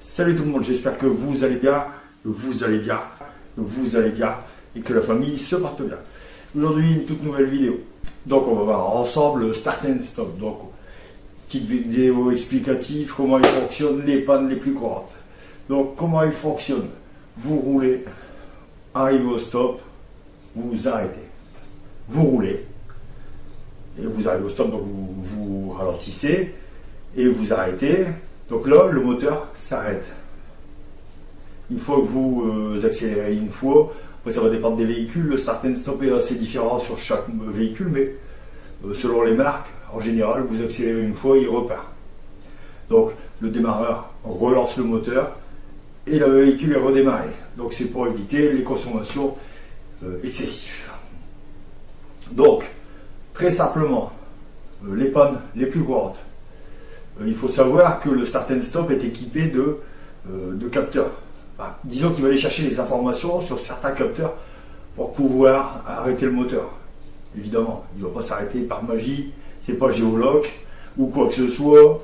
Salut tout le monde, j'espère que vous allez bien, et que la famille se porte bien. Aujourd'hui, une toute nouvelle vidéo. Donc on va voir ensemble le start and stop. Donc, petite vidéo explicative, comment il fonctionne, les pannes les plus courantes. Donc comment il fonctionne? Vous roulez, arrivez au stop, vous vous arrêtez. Vous roulez, et vous arrivez au stop, donc vous ralentissez, et vous arrêtez. Donc là, le moteur s'arrête. Une fois que vous accélérez une fois, après ça va dépendre des véhicules, le start and stop est assez différent sur chaque véhicule, mais selon les marques, en général, vous accélérez une fois, il repart. Donc le démarreur relance le moteur et le véhicule est redémarré. Donc c'est pour éviter les consommations excessives. Donc, très simplement, les pannes les plus courantes. Il faut savoir que le start and stop est équipé de capteurs. Enfin, disons qu'il va aller chercher les informations sur certains capteurs pour pouvoir arrêter le moteur. Évidemment, il ne va pas s'arrêter par magie, c'est pas géoloc ou quoi que ce soit.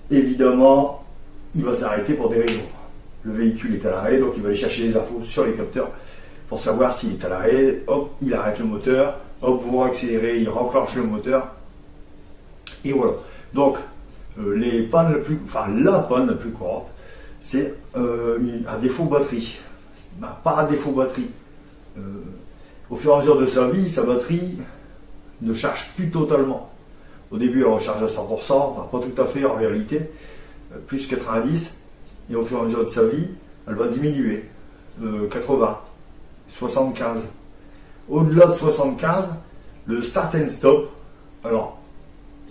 Évidemment, il va s'arrêter pour des raisons. Le véhicule est à l'arrêt, donc il va aller chercher les infos sur les capteurs pour savoir s'il est à l'arrêt. Hop, il arrête le moteur. Hop, vous accélérez, il renclenche le moteur. Et voilà. Donc, la panne la plus courante, c'est un défaut batterie. Pas un défaut batterie. Au fur et à mesure de sa vie, sa batterie ne charge plus totalement. Au début, elle recharge à 100%, enfin, pas tout à fait en réalité, plus 90. Et au fur et à mesure de sa vie, elle va diminuer. 80, 75. Au-delà de 75, le start and stop, alors,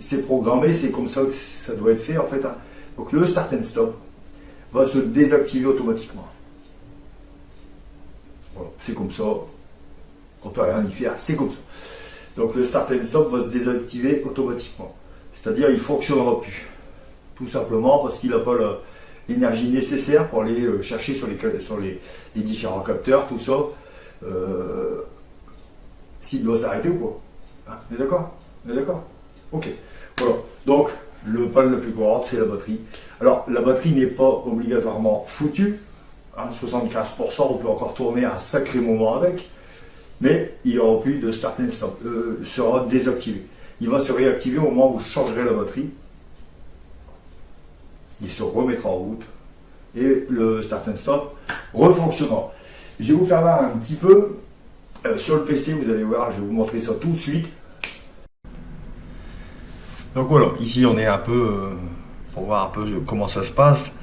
c'est programmé, c'est comme ça que ça doit être fait en fait. Donc le start and stop va se désactiver automatiquement. Voilà, c'est comme ça. On ne peut rien y faire, c'est comme ça. Donc le start and stop va se désactiver automatiquement. C'est-à-dire il ne fonctionnera plus. Tout simplement parce qu'il n'a pas l'énergie nécessaire pour aller chercher sur les différents capteurs, tout ça. S'il doit s'arrêter ou pas. Hein, on est d'accord? On est d'accord? Ok. Voilà. Donc, le panne le plus courante, c'est la batterie. Alors, la batterie n'est pas obligatoirement foutue. 75%, on peut encore tourner un sacré moment avec. Mais il n'y aura plus de start and stop. Sera désactivé. Il va se réactiver au moment où vous changerez la batterie. Il se remettra en route. Et le start and stop refonctionnera. Je vais vous faire voir un petit peu sur le PC. Vous allez voir, je vais vous montrer ça tout de suite. Donc voilà, ici on est un peu pour voir un peu comment ça se passe.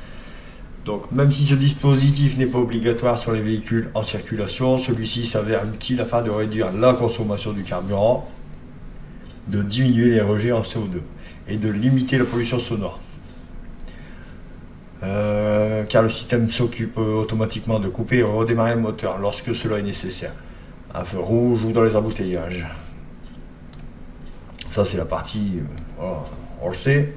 Donc même si ce dispositif n'est pas obligatoire sur les véhicules en circulation, celui-ci s'avère utile afin de réduire la consommation du carburant, de diminuer les rejets en CO2 et de limiter la pollution sonore. Car le système s'occupe automatiquement de couper et redémarrer le moteur lorsque cela est nécessaire. Un feu rouge ou dans les embouteillages. Ça c'est la partie, on le sait.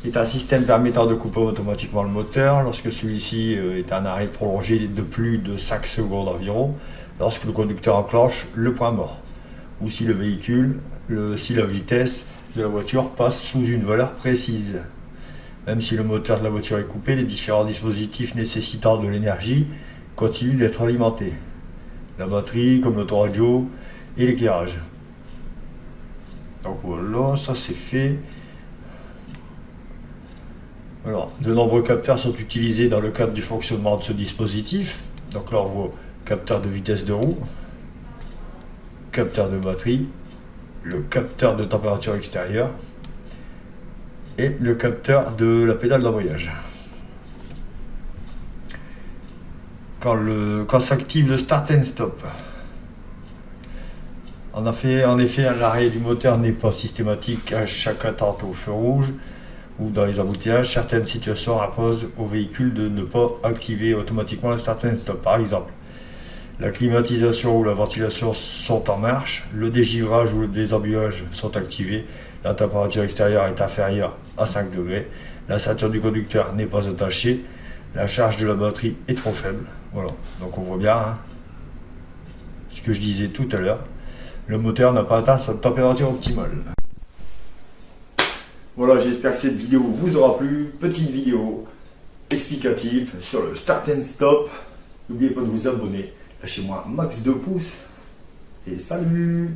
Est un système permettant de couper automatiquement le moteur lorsque celui-ci est un arrêt prolongé de plus de 5 secondes environ, lorsque le conducteur enclenche le point mort, ou si si la vitesse de la voiture passe sous une valeur précise. Même si le moteur de la voiture est coupé, les différents dispositifs nécessitant de l'énergie continuent d'être alimentés. La batterie, comme l'autoradio et l'éclairage. Donc voilà, ça c'est fait. Alors, de nombreux capteurs sont utilisés dans le cadre du fonctionnement de ce dispositif. Donc là on voit capteur de vitesse de roue, capteur de batterie, le capteur de température extérieure et le capteur de la pédale d'embrayage. Quand s'active le start and stop. En effet, l'arrêt du moteur n'est pas systématique à chaque attente au feu rouge ou dans les embouteillages. Certaines situations imposent au véhicule de ne pas activer automatiquement le start and stop. Par exemple, la climatisation ou la ventilation sont en marche, le dégivrage ou le désembuyage sont activés, la température extérieure est inférieure à 5 degrés, la ceinture du conducteur n'est pas attachée, la charge de la batterie est trop faible. Voilà, donc on voit bien ce que je disais tout à l'heure, le moteur n'a pas atteint sa température optimale. Voilà, j'espère que cette vidéo vous aura plu. Petite vidéo explicative sur le Start and Stop. N'oubliez pas de vous abonner. Lâchez-moi un max de pouces. Et salut!